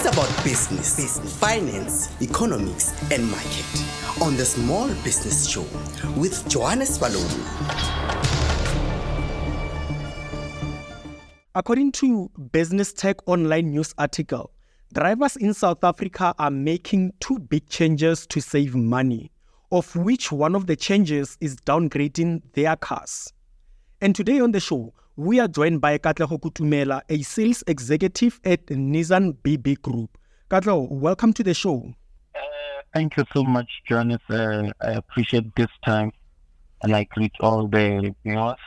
about business, finance, economics, and market on the Small Business Show with Johannes Balogun. According to Business Tech Online news article, drivers in South Africa are making two big changes to save money, of which one of the changes is downgrading their cars. And today on the show, we are joined by Katlego Kutumela, a sales executive at Nissan BB Group. Katlego, welcome to the show. Thank you so much, Johannes. I appreciate this time, and I greet all the viewers.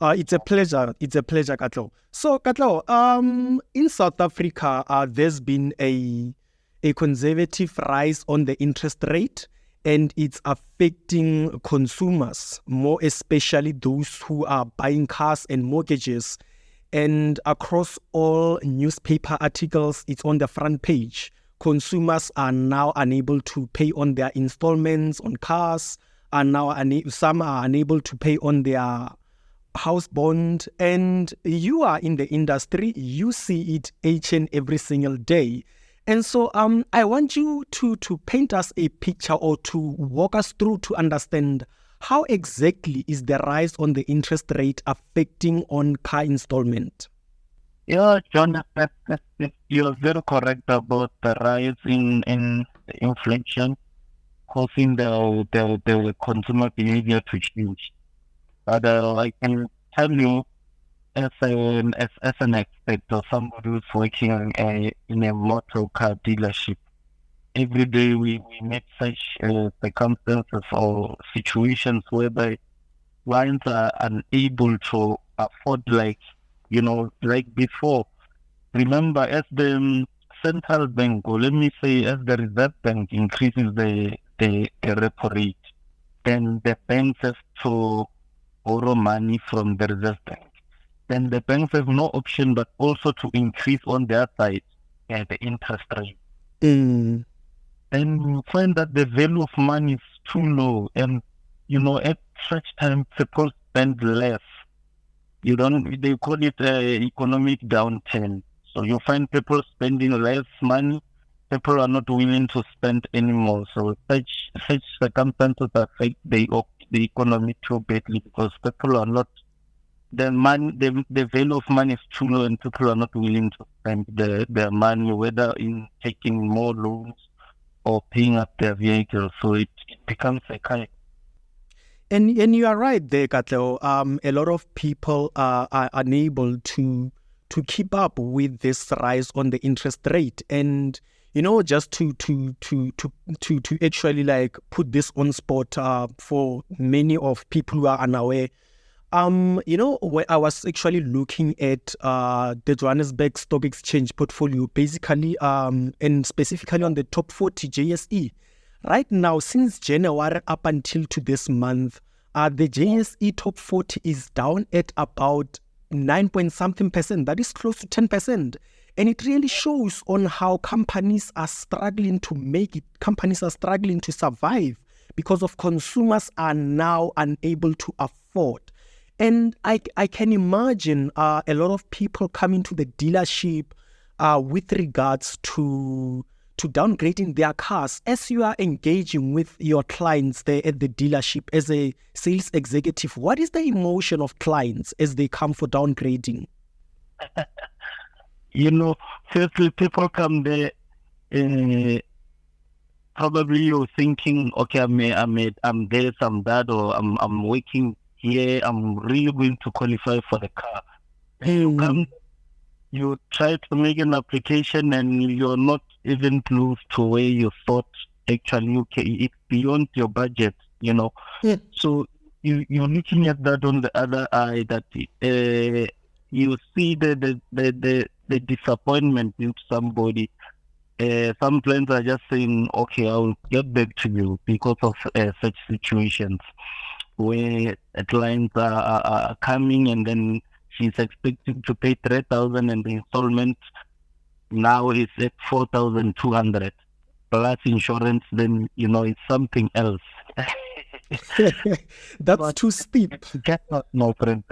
It's a pleasure. It's a pleasure, Katlego. So, Katlego, in South Africa, there's been a conservative rise on the interest rate, and it's affecting consumers, more especially those who are buying cars and mortgages. And across all newspaper articles, it's on the front page. Consumers are now unable to pay on their installments on cars, some are unable to pay on their house bond. And you are in the industry, you see it each and every single day. And so I want you to paint us a picture or to walk us through to understand how exactly is the rise on the interest rate affecting on car installment? Yeah, John, you're very correct about the rise in inflation causing the consumer behavior to change. But I can tell you, as an expert or somebody who's working in a motor car dealership, every day we meet such circumstances or situations whereby clients are unable to afford, like before. Remember, as the central bank, or let me say, as the Reserve Bank increases the repo rate, then the banks have to borrow money from the Reserve Bank. Then the banks have no option but also to increase on their side the interest rate. And you find that the value of money is too low, and at such time people spend less. They call it economic downturn. So you find people spending less money. People are not willing to spend anymore. So such circumstances affect the economy too badly, because people are not, the value of money is too low, and people are not willing to spend their money, whether in taking more loans or paying up their vehicles. So it becomes a kind. And you are right there, Katlego. A lot of people are unable to keep up with this rise on the interest rate. And just to actually like put this on spot for many of people who are unaware. Where I was actually looking at the Johannesburg Stock Exchange portfolio, basically, and specifically on the top 40 JSE. Right now, since January up until to this month, the JSE top 40 is down at about 9-point-something%. That is close to 10%. And it really shows on how companies are struggling to make it. Companies are struggling to survive because of consumers are now unable to afford. And I can imagine a lot of people coming to the dealership with regards to downgrading their cars. As you are engaging with your clients there at the dealership as a sales executive, what is the emotion of clients as they come for downgrading? Firstly, people come there, probably you're thinking, okay, I'm this, I'm that, or I'm working here, I'm really going to qualify for the car. You come, you try to make an application, and you're not even close to where you thought actually, it's beyond your budget, So you're looking at that on the other eye, that you see the disappointment in somebody. Some clients are just saying, okay, I'll get back to you, because of such situations where clients are coming, and then she's expecting to pay 3,000, and the installment now is at 4,200 plus insurance. Then it's something else. That's too steep. Cannot, no friend.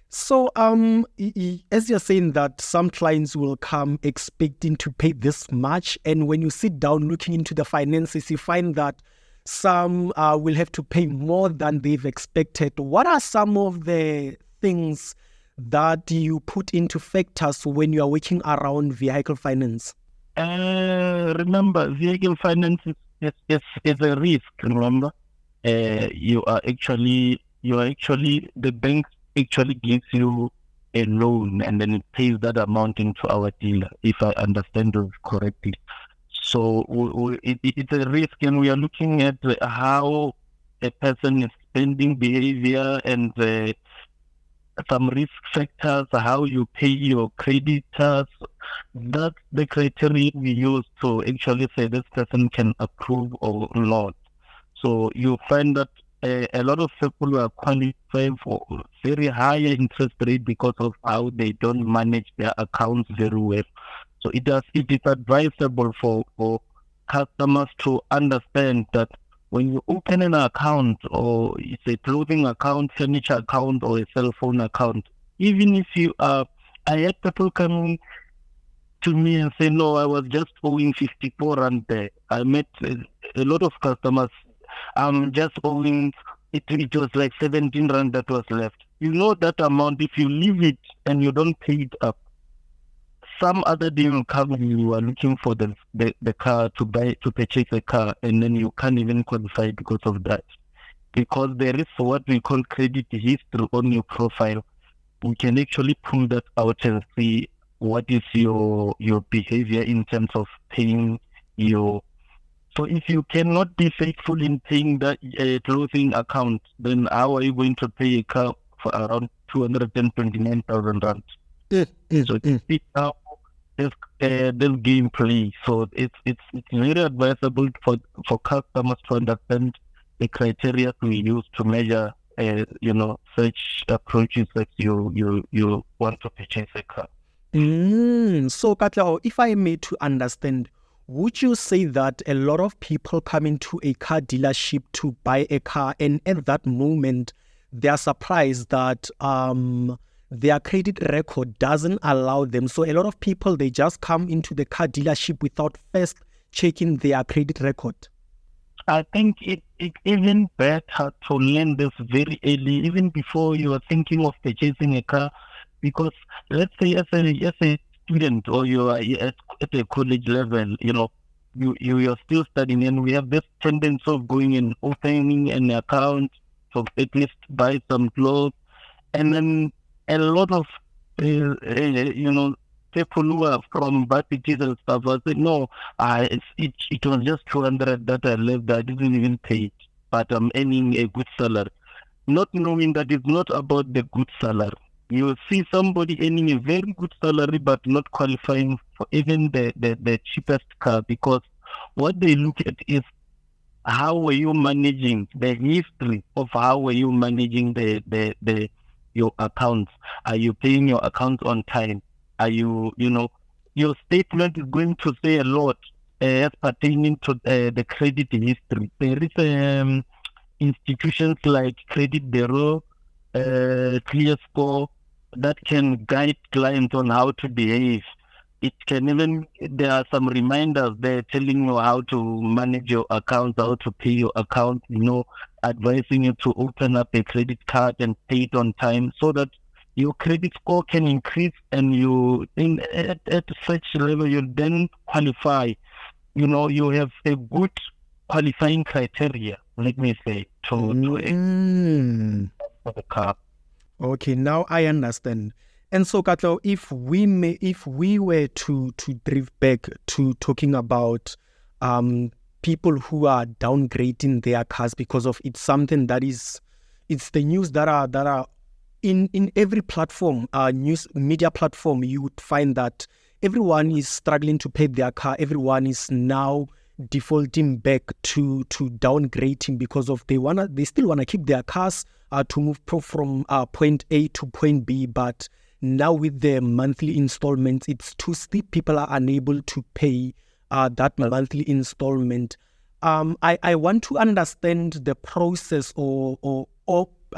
So, as you're saying that some clients will come expecting to pay this much, and when you sit down looking into the finances, you find that some will have to pay more than they've expected. What are some of the things that you put into factors when you are working around vehicle finance? Remember, vehicle finance is a risk. Remember, you are actually the bank actually gives you a loan and then it pays that amount into our dealer, if I understand it correctly. So it's a risk, and we are looking at how a person is spending behavior and some risk factors, how you pay your creditors. That's the criteria we use to actually say this person can approve or not. So you find that a lot of people are qualifying for very high interest rate because of how they don't manage their accounts very well. So it is advisable for customers to understand that when you open an account, or it's a clothing account, furniture account, or a cell phone account, even if you are, I had people coming to me and say, no, I was just owing 54 rand there. I met a lot of customers. I'm just owing, it was like 17 rand that was left. You know that amount, if you leave it and you don't pay it up, some other day will come and you are looking for the car to purchase a car, and then you can't even qualify because of that. Because there is what we call credit history on your profile. We can actually pull that out and see what is your behavior in terms of paying your. So if you cannot be faithful in paying that clothing account, then how are you going to pay a car for around 229,000 rand? So it's how this game play. So it's very advisable for customers to understand the criteria we use to measure such approaches that you want to purchase a car. So Katlego, if I may to understand, would you say that a lot of people come into a car dealership to buy a car, and at that moment they are surprised that their credit record doesn't allow them? So a lot of people, they just come into the car dealership without first checking their credit record. I think it's even better to learn this very early, even before you are thinking of purchasing a car. Because let's say as a student, or you are at a college level, you are still studying, and we have this tendency of going and opening an account to at least buy some clothes, and then a lot of people who are from Bapitis and stuff are saying, no, it was just 200 that I left. I didn't even pay it, but I'm earning a good salary, not knowing that it's not about the good salary. You see somebody earning a very good salary but not qualifying for even the cheapest car, because what they look at is how were you managing the history of how were you managing your accounts. Are you paying your accounts on time? Are you, your statement is going to say a lot as pertaining to the credit history. There is institutions like Credit Bureau, Clear Score, that can guide clients on how to behave. It can even, there are some reminders there telling you how to manage your account, how to pay your account, advising you to open up a credit card and pay it on time, so that your credit score can increase, and at such level you then qualify. You have a good qualifying criteria, let me say, for the car. Okay, now I understand. And so, Katlego, if we were to drift back to talking about people who are downgrading their cars because of it's something that it's the news that are in every platform, news media platform, you would find that everyone is struggling to pay their car. Everyone is now defaulting back to downgrading because of they still wanna keep their cars to move from point A to point B, but now with the monthly installments, it's too steep. People are unable to pay that monthly installment. I want to understand the process or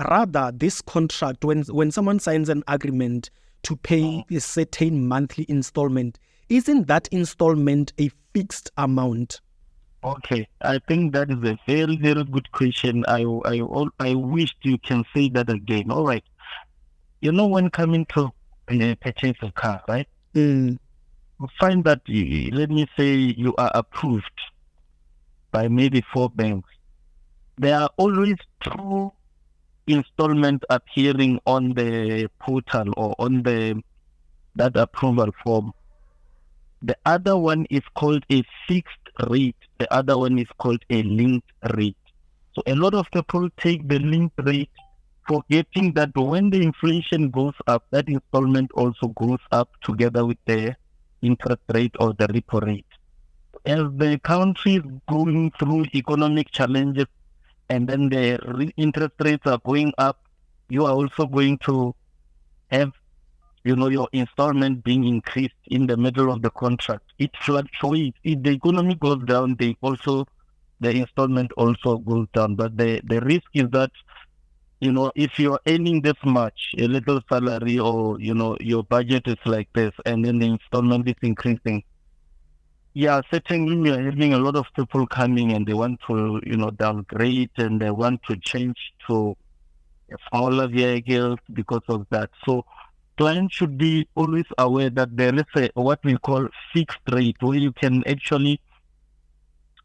rather this contract, when someone signs an agreement to pay a certain monthly installment, isn't that installment a fixed amount? Okay, I think that is a very, very good question. I wish you can say that again. All right. When coming to purchase a car, right? You find that, let me say, you are approved by maybe 4 banks. There are always 2 installments appearing on the portal or on that approval form. The other one is called a fixed rate. The other one is called a linked rate. So a lot of people take the linked rate, forgetting that when the inflation goes up, that installment also goes up together with the interest rate or the repo rate. As the country is going through economic challenges and then the interest rates are going up, you are also going to have your installment being increased in the middle of the contract. It fluctuates. If the economy goes down, the installment also goes down. But the risk is that, if you're earning this much, a little salary, or, your budget is like this, and then the installment is increasing. Yeah, certainly we are having a lot of people coming and they want to, downgrade, and they want to change to smaller vehicles because of that. So clients should be always aware that there is what we call fixed rate, where you can actually,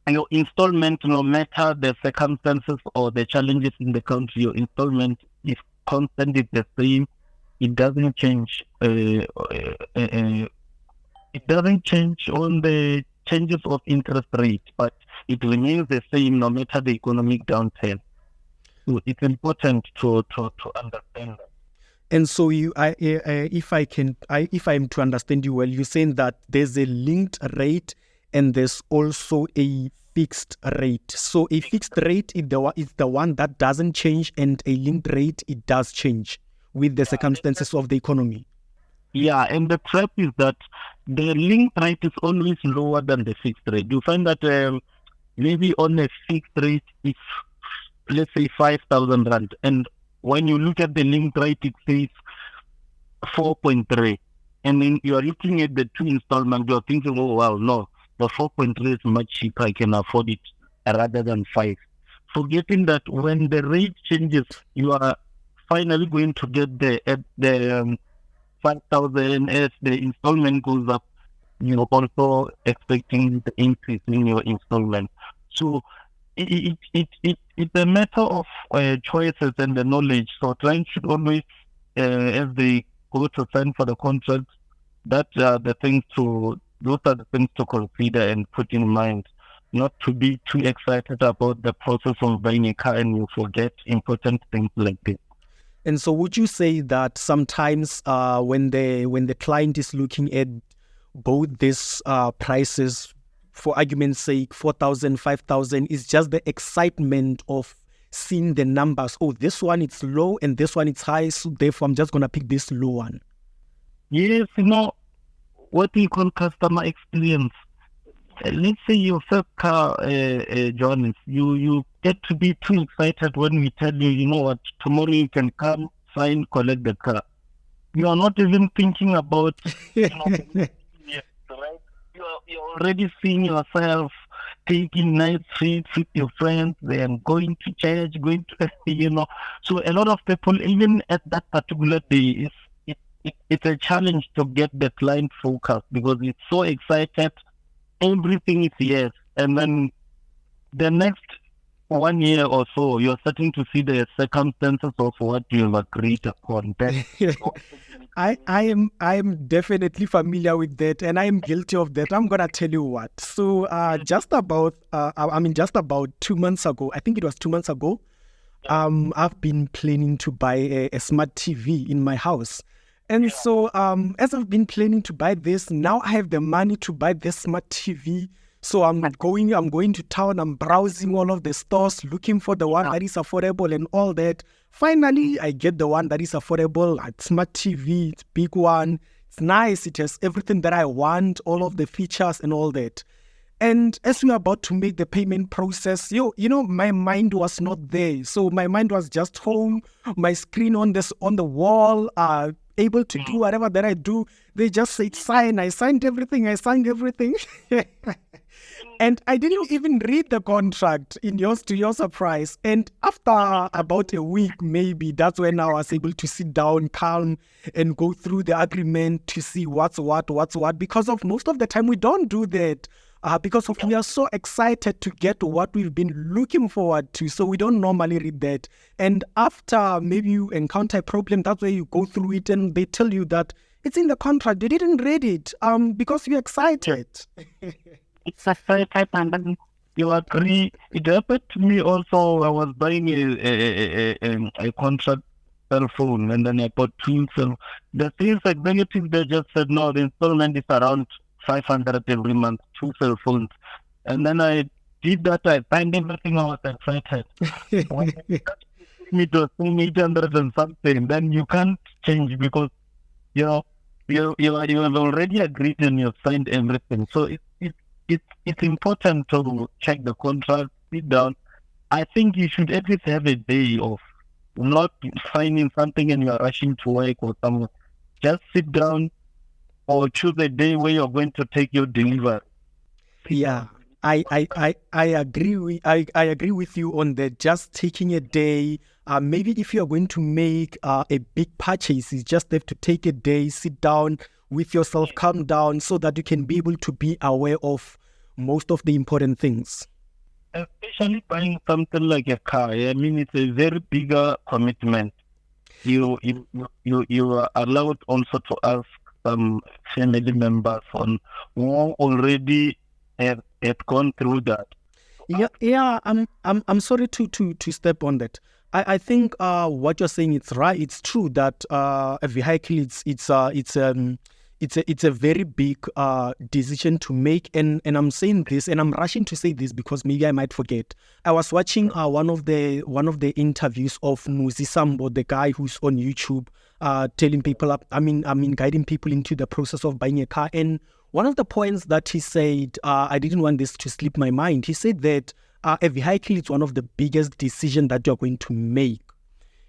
your installment, no matter the circumstances or the challenges in the country, your installment is constant, it's the same. It doesn't change. It doesn't change on the changes of interest rate, but it remains the same no matter the economic downturn. So it's important to understand that. And so if I'm to understand you well, you're saying that there's a linked rate and there's also a fixed rate. So a fixed rate is the one that doesn't change, and a linked rate, it does change with the circumstances of the economy. Yeah, and the trap is that the linked rate is always lower than the fixed rate. You find that maybe on a fixed rate, it's, let's say, 5,000 rand, and when you look at the linked rate, it says 4.3. And then you are looking at the 2 installments, you are thinking, oh, wow, no, the 4.3 is much cheaper, I can afford it rather than 5. Forgetting that when the rate changes, you are finally going to get the 5,000 as the installment goes up, also expecting the increase in your installment. So it's a matter of choices and the knowledge. So clients should always, as they go to sign for the contract, those are the things to consider and put in mind. Not to be too excited about the process of buying a car and you forget important things like this. And so would you say that sometimes when the client is looking at both these prices, for argument's sake, 4,000, 5,000, is just the excitement of seeing the numbers? Oh, this one it's low and this one it's high, so therefore I'm just going to pick this low one. Yes, what we call customer experience. Let's say your first car, Johannes, you get to be too excited when we tell you, you know what, tomorrow you can come, sign, collect the car. You are not even thinking about, yes, right? You're already seeing yourself taking nice trips with your friends, then going to church, So a lot of people, even at that particular day, it's a challenge to get the client focused because it's so excited. Everything is yes. And then the next 1 year or so, you're starting to see the circumstances of what you have agreed upon. I am definitely familiar with that, and I am guilty of that. I'm gonna tell you what. So just about 2 months ago, I think it was 2 months ago, I've been planning to buy a smart TV in my house. And so as I've been planning to buy this, now I have the money to buy this smart TV. So I'm going to town, I'm browsing all of the stores, looking for the one that is affordable and all that. Finally, I get the one that is affordable. It's smart TV, it's big one, it's nice, it has everything that I want, all of the features and all that. And as we were about to make the payment process, my mind was not there. So my mind was just home, my screen on the wall, able to do whatever that I do. They just said sign. I signed everything. And I didn't even read the contract to your surprise. And after about a week, maybe, that's when I was able to sit down, calm, and go through the agreement to see what's what. Because of most of the time, we don't do that. Because we are so excited to get what we've been looking forward to. So we don't normally read that. And after maybe you encounter a problem, that's where you go through it and they tell you that it's in the contract. They didn't read it because you're excited. It's a fair type, and then you agree. It happened to me also. I was buying a contract cell phone, and then I bought two cell. The sales executive, they just said, no, the installment is around 500 every month, two cell phones. And then I did that. I signed everything. I was excited. When me to 800 and something, then you can't change because you have already agreed and you've signed everything. So it's important to check the contract, sit down. I think you should at least have a day off, not signing something and you are rushing to work or somewhere. Just sit down or choose a day where you're going to take your delivery. Yeah, I agree. I agree with you on that. Just taking a day. Maybe if you are going to make a big purchase, you just have to take a day, sit down with yourself, calm down, so that you can be able to be aware of most of the important things. Especially buying something like a car. I mean, it's a very bigger commitment. You are allowed also to ask some family members who already have gone through that. Yeah. I'm sorry to step on that. I think what you're saying is right. It's true that a vehicle it's a very big decision to make, and I'm saying this, and I'm rushing to say this because maybe I might forget. I was watching one of the interviews of Muzi Sambo, the guy who's on YouTube, telling people, guiding people into the process of buying a car. And one of the points that he said, I didn't want this to slip my mind. He said that a vehicle is one of the biggest decisions that you're going to make,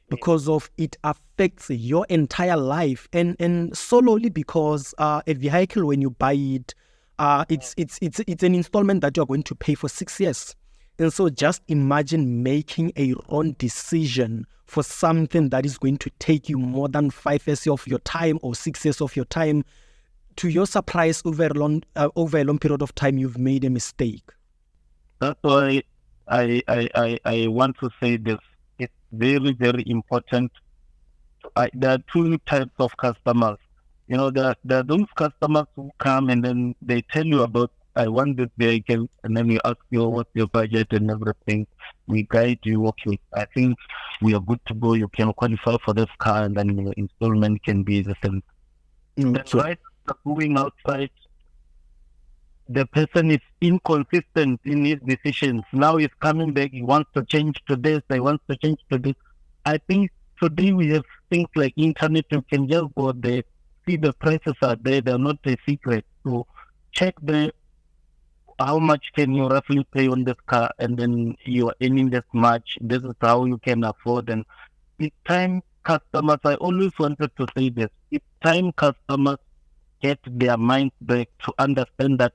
because of it affects your entire life, and solely because a vehicle, when you buy it, it's an installment that you're going to pay for 6 years. And so just imagine making a wrong decision for something that is going to take you more than 5 years of your time or 6 years of your time. To your surprise, over a long period of time, you've made a mistake. That's why I want to say this. It's very, very important. There are two types of customers. There are those customers who come and then they tell you about, I want this vehicle, and then we ask you what's your budget and everything. We guide you, okay, I think we are good to go. You can qualify for this car, and then your installment can be the same. That's right. Going outside, the person is inconsistent in his decisions. Now he's coming back, he wants to change to this, he wants to change to this. I think today we have things like internet, you can just go there, see the prices are there, they're not a secret. So check how much can you roughly pay on this car, and then you are earning this much, this is how you can afford. And it's time customers, I always wanted to say this, it's time customers get their minds back to understand that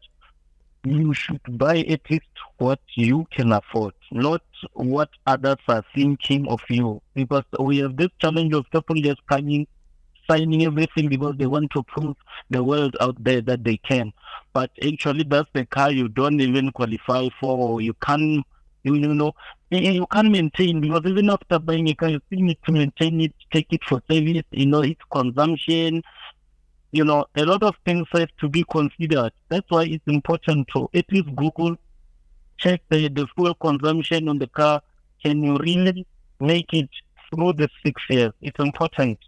you should buy at least what you can afford, not what others are thinking of you. Because we have this challenge of people just signing everything because they want to prove the world out there that they can. But actually, that's the car you don't even qualify for, or you can't, you can't maintain, because even after buying a car, you still need to maintain it, take it for service, its consumption. A lot of things have to be considered. That's why it's important to at least Google, check the fuel consumption on the car. Can you really make it through the 6 years? It's important.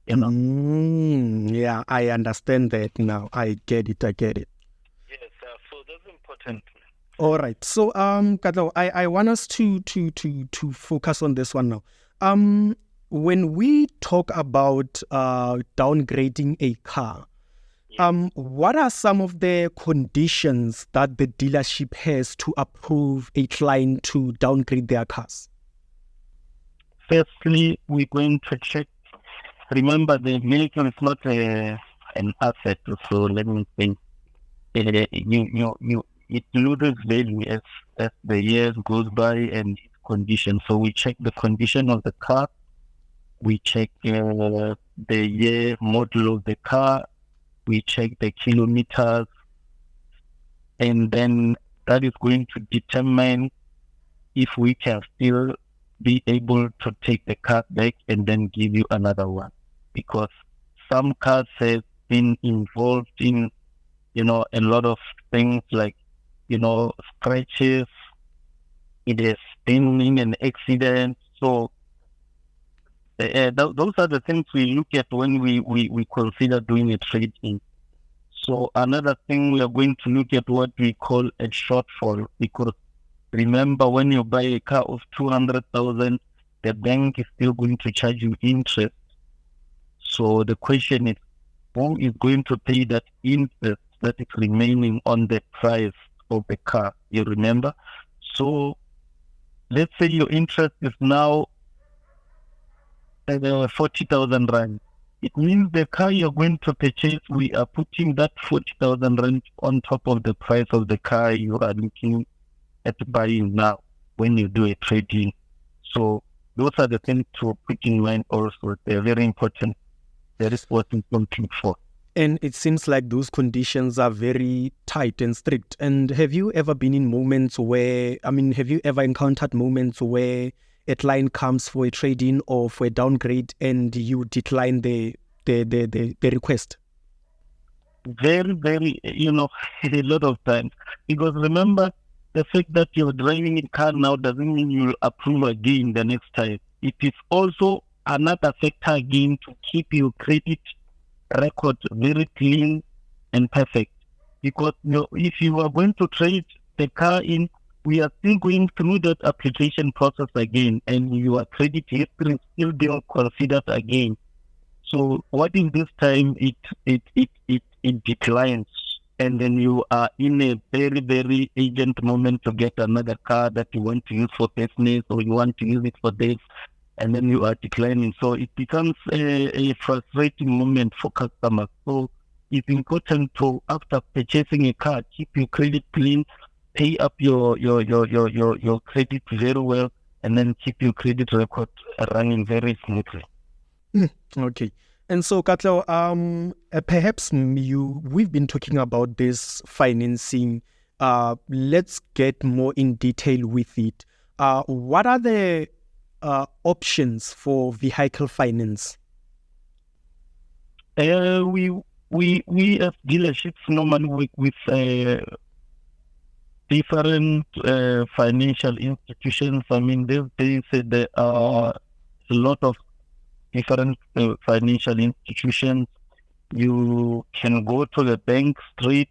Yeah, I understand that now. I get it. Yes, so that's important. All right. So, Katlego, I want us to focus on this one now. When we talk about downgrading a car, What are some of the conditions that the dealership has to approve a client to downgrade their cars? Firstly, we're going to check. Remember, the vehicle is not an asset, so let me think. It loses value as the years goes by and its condition. So we check the condition of the car. We check the year model of the car. We check the kilometers, and then that is going to determine if we can still be able to take the car back and then give you another one. Because some cars have been involved in, a lot of things like, scratches. It has been in an accident. So those are the things we look at when we consider doing a trade-in. So another thing, we are going to look at what we call a shortfall, because remember, when you buy a car of 200,000, the bank is still going to charge you interest. So the question is, who is going to pay that interest that is remaining on the price of the car? You remember? So let's say your interest is now 40,000 rand. It means the car you're going to purchase, we are putting that 40,000 rand on top of the price of the car you are looking at buying now when you do a trade-in. So those are the things to put in mind also. They're very important. That is what we're looking for. And it seems like those conditions are very tight and strict. And have you ever been in moments where, have you ever encountered moments where a client comes for a trade-in or for a downgrade and you decline the request? Very, very, a lot of times. Because remember, the fact that you're driving a car now doesn't mean you'll approve again the next time. It is also another factor again to keep your credit record very clean and perfect. Because if you are going to trade the car in, we are still going through that application process again, and your credit history is still being considered again. So what if this time it declines, and then you are in a very, very urgent moment to get another car that you want to use for business, or you want to use it for this, and then you are declining. So it becomes a frustrating moment for customers. So it's important to, after purchasing a car, keep your credit clean, pay up your credit very well, and then keep your credit record running very smoothly. Okay. And so, Katlego, perhaps we've been talking about this financing. Let's get more in detail with it. What are the options for vehicle finance? We as dealerships normally work with different financial institutions. These days there are a lot of different financial institutions. You can go to the bank straight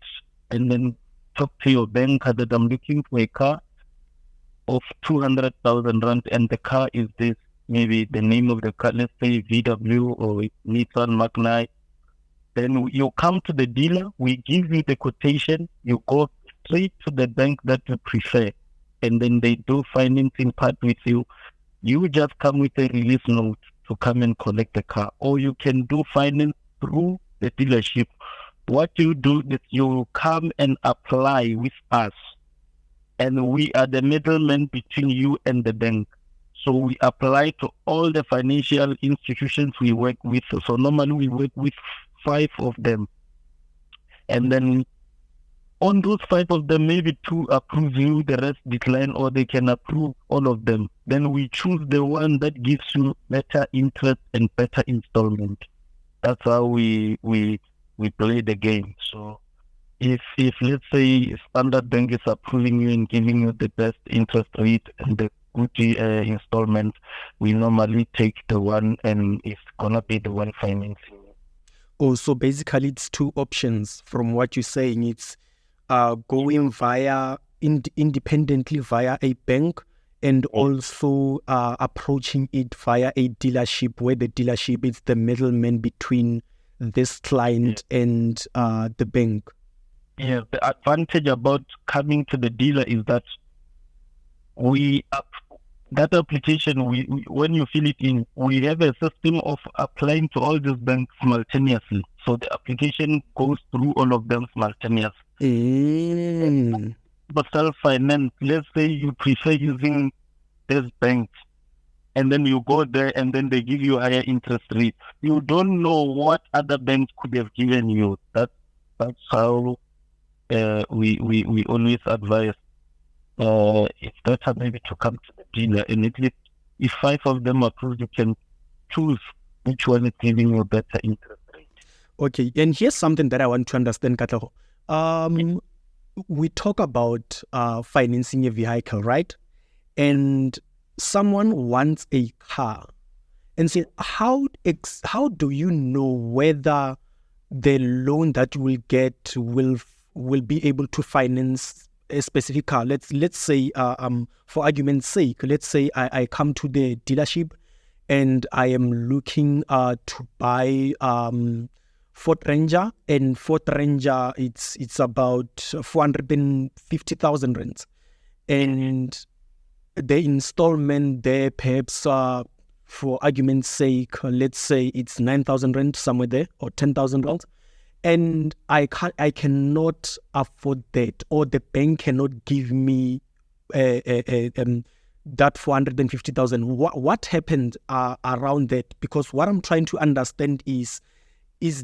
and then talk to your banker that I'm looking for a car of 200,000 rand, and the car is this, maybe the name of the car, let's say VW or Nissan Magnite. Then you come to the dealer, we give you the quotation, you go straight to the bank that you prefer, and then they do financing part with you. You just come with a release note to come and collect the car, or you can do finance through the dealership. What you do is you come and apply with us, and we are the middleman between you and the bank. So we apply to all the financial institutions we work with. So normally we work with 5 of them, and then on those 5 of them, maybe 2 approve you, the rest decline, or they can approve all of them. Then we choose the one that gives you better interest and better installment. That's how we play the game. So if let's say Standard Bank is approving you and giving you the best interest rate and the good installment, we normally take the one, and it's gonna be the one financing. Oh, so basically it's 2 options from what you're saying. It's going via independently via a bank, and also approaching it via a dealership, where the dealership is the middleman between this client and the bank? Yeah, the advantage about coming to the dealer is that that application, when you fill it in, we have a system of applying to all these banks simultaneously. So the application goes through all of them simultaneously. But self-finance, let's say you prefer using this bank, and then you go there and then they give you higher interest rates. You don't know what other banks could have given you. That's how we always advise it's better maybe to come to the dealer, and at least if 5 of them are approved, you can choose which one is giving you a better interest rate. Okay, and here's something that I want to understand, Katlego. We talk about financing a vehicle, right? And someone wants a car, and say, how do you know whether the loan that you will get will be able to finance a specific car? Let's say, for argument's sake, let's say I come to the dealership and I am looking to buy Ford Ranger, and Ford Ranger it's about 450,000 rands, and the installment there perhaps for argument's sake, let's say it's 9,000 rand somewhere there, or 10,000 rand, and I cannot afford that, or the bank cannot give me that 450,000. What happened around that? Because what I'm trying to understand is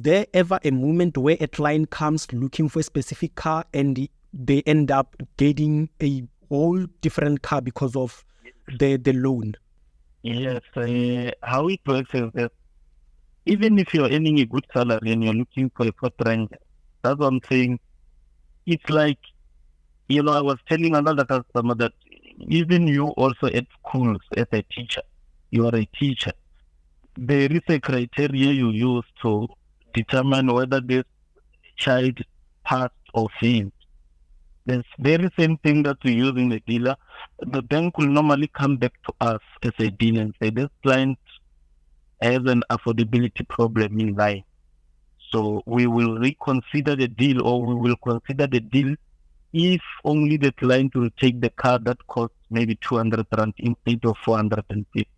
there ever a moment where a client comes looking for a specific car and they end up getting a whole different car because of the loan? Yes, how it works is that even if you're earning a good salary and you're looking for a Ford Ranger, that's what I'm saying. It's like, I was telling another customer that even you also at schools as a teacher, you are a teacher. There is a criteria you use to determine whether this child passed or failed. The very same thing that we use in the dealer. The bank will normally come back to us as a dealer and say, this client has an affordability problem in life. So we will reconsider the deal, or we will consider the deal if only the client will take the car that costs maybe 200 rand instead of 450.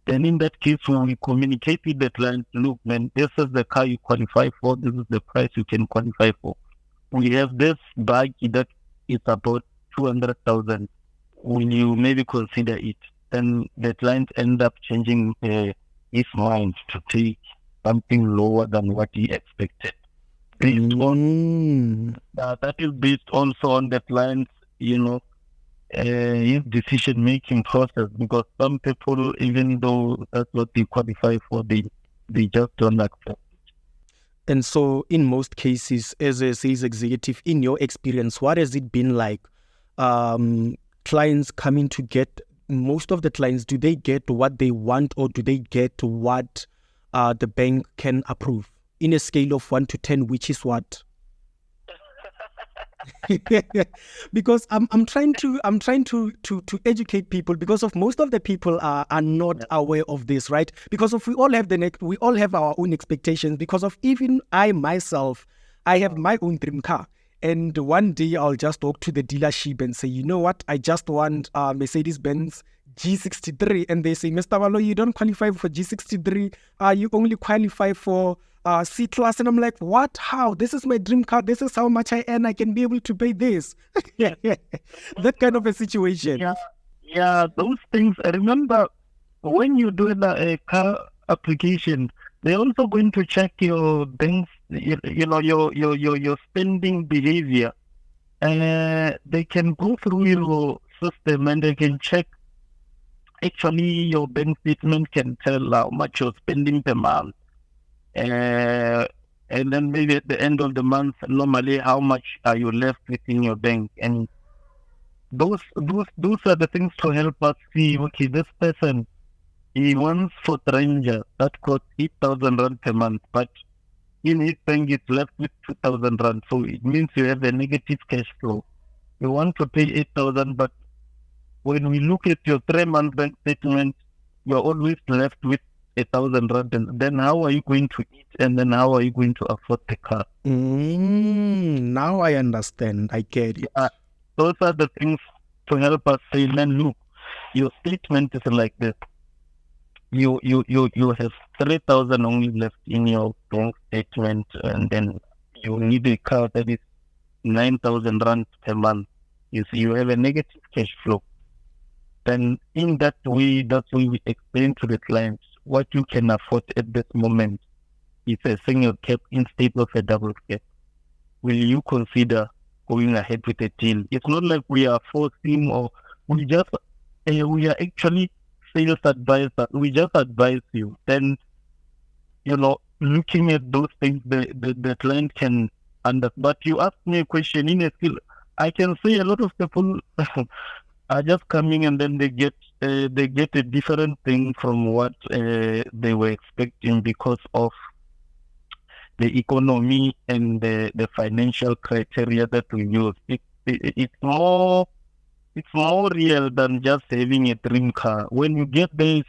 Then in that case, when we communicate with the client, look, man, this is the car you qualify for, this is the price you can qualify for. We have this bike that is about 200,000. Will you maybe consider it? Then the client end up changing his mind to take something lower than what he expected. Based on that is based also on the client's, his decision-making process. Because some people, even though that's what they qualify for, they just don't accept. And so in most cases, as a sales executive, in your experience, what has it been like? Clients coming to get, most of the clients, do they get what they want, or do they get what the bank can approve? In a scale of 1 to 10, which is what? Because I'm trying to educate people, because of most of the people are not aware of this, right? Because of we all have our own expectations. Because of even I myself, I have my own dream car, and one day I'll just walk to the dealership and say, you know what, I just want Mercedes-Benz G63, and they say, Mr. Walo, you don't qualify for G63, you only qualify for C-Class. And I'm like, what? How? This is my dream car. This is how much I earn. I can be able to pay this. That kind of a situation. Yeah, those things. I remember when you do a car application, they're also going to check your banks, your spending behavior. They can go through your system and they can check. Actually, your bank statement can tell how much you're spending per month. And then maybe at the end of the month, normally how much are you left with in your bank? And those are the things to help us see, okay, this person, he wants Ford Ranger that costs 8,000 rand per month, but in his bank it's left with 2,000 rand. So it means you have a negative cash flow. You want to pay 8,000, but when we look at your 3-month bank statement, you're always left with 1,000 rand, and then how are you going to eat? And then how are you going to afford the car? Now I understand. I get it. Those are the things to help us say, man, look, your statement is like this. You have 3,000 only left in your bank statement, and then you need a car that is 9,000 rand per month. You see, you have a negative cash flow. Then in that way, that's when we explain to the clients what you can afford at this moment. It's a single cap instead of a double cap. Will you consider going ahead with a deal? It's not like we are forcing, or we are actually sales advisor. We just advise you. Then, looking at those things, the client can understand. But you asked me a question in a skill. I can say a lot of people are just coming and then they get a different thing from what they were expecting because of the economy and the financial criteria that we use. It's more real than just having a dream car. When you get this,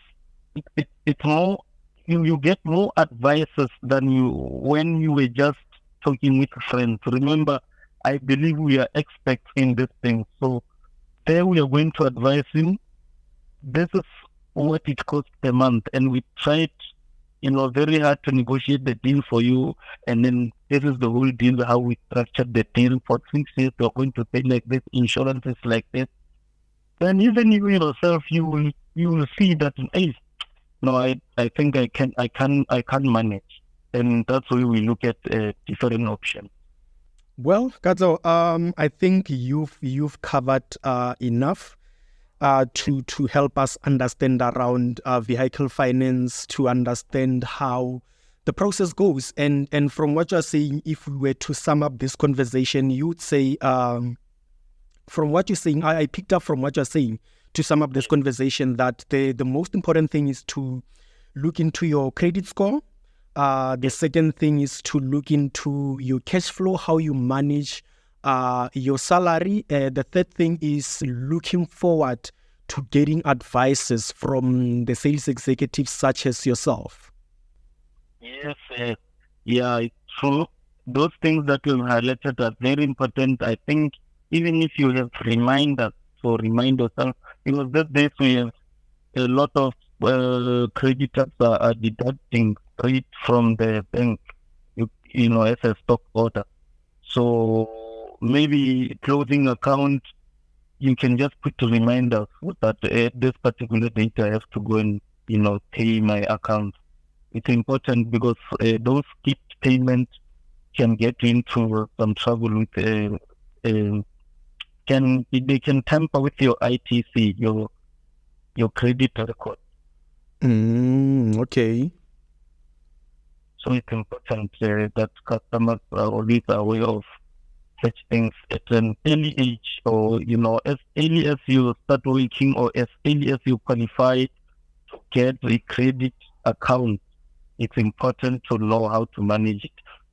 it's more, you get more advices than when you were just talking with friends. Remember, I believe we are experts in this thing. So there we are going to advise him. This is what it costs per month, and we tried, very hard to negotiate the deal for you. And then this is the whole deal, how we structured the deal. For 6 years, you're going to pay like this, insurance is like this. Then even you yourself, you will see that, hey, no, I think I can manage. And that's why we look at different options. Well, Katlego, I think you've covered enough to help us understand around vehicle finance, to understand how the process goes. And from what you're saying, if we were to sum up this conversation, you would say, from what you're saying, I picked up from what you're saying, to sum up this conversation, that the most important thing is to look into your credit score. The second thing is to look into your cash flow, how you manage your salary. The third thing is looking forward to getting advices from the sales executives such as yourself. Yes, yeah, it's true. Those things that you highlighted are very important. I think even if you have reminders, so remind yourself, because these days we have a lot of creditors are deducting straight from the bank, as a stock order. So maybe closing account, you can just put a reminder that this particular date I have to go and pay my account. It's important because those skipped payments can get into some trouble with they can tamper with your ITC, your credit record. Okay. So it's important that customers are always aware of such things at an early age, or as early as you start working, or as early as you qualify to get a credit account. It's important to know how to manage it.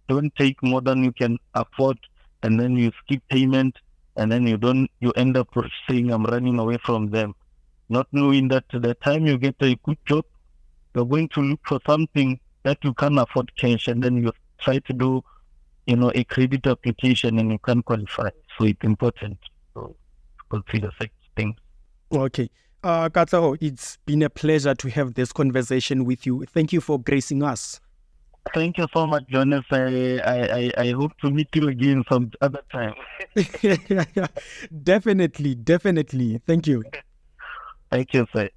Don't take more than you can afford, and then you skip payment, and then you end up saying, I'm running away from them. Not knowing that the time you get a good job, you're going to look for something that you can't afford cash, and then you try to do, a credit application and you can't qualify. So it's important to consider such things. Okay. Katlego, it's been a pleasure to have this conversation with you. Thank you for gracing us. Thank you so much, Jonas. I hope to meet you again some other time. Definitely. Thank you. Thank you, sir.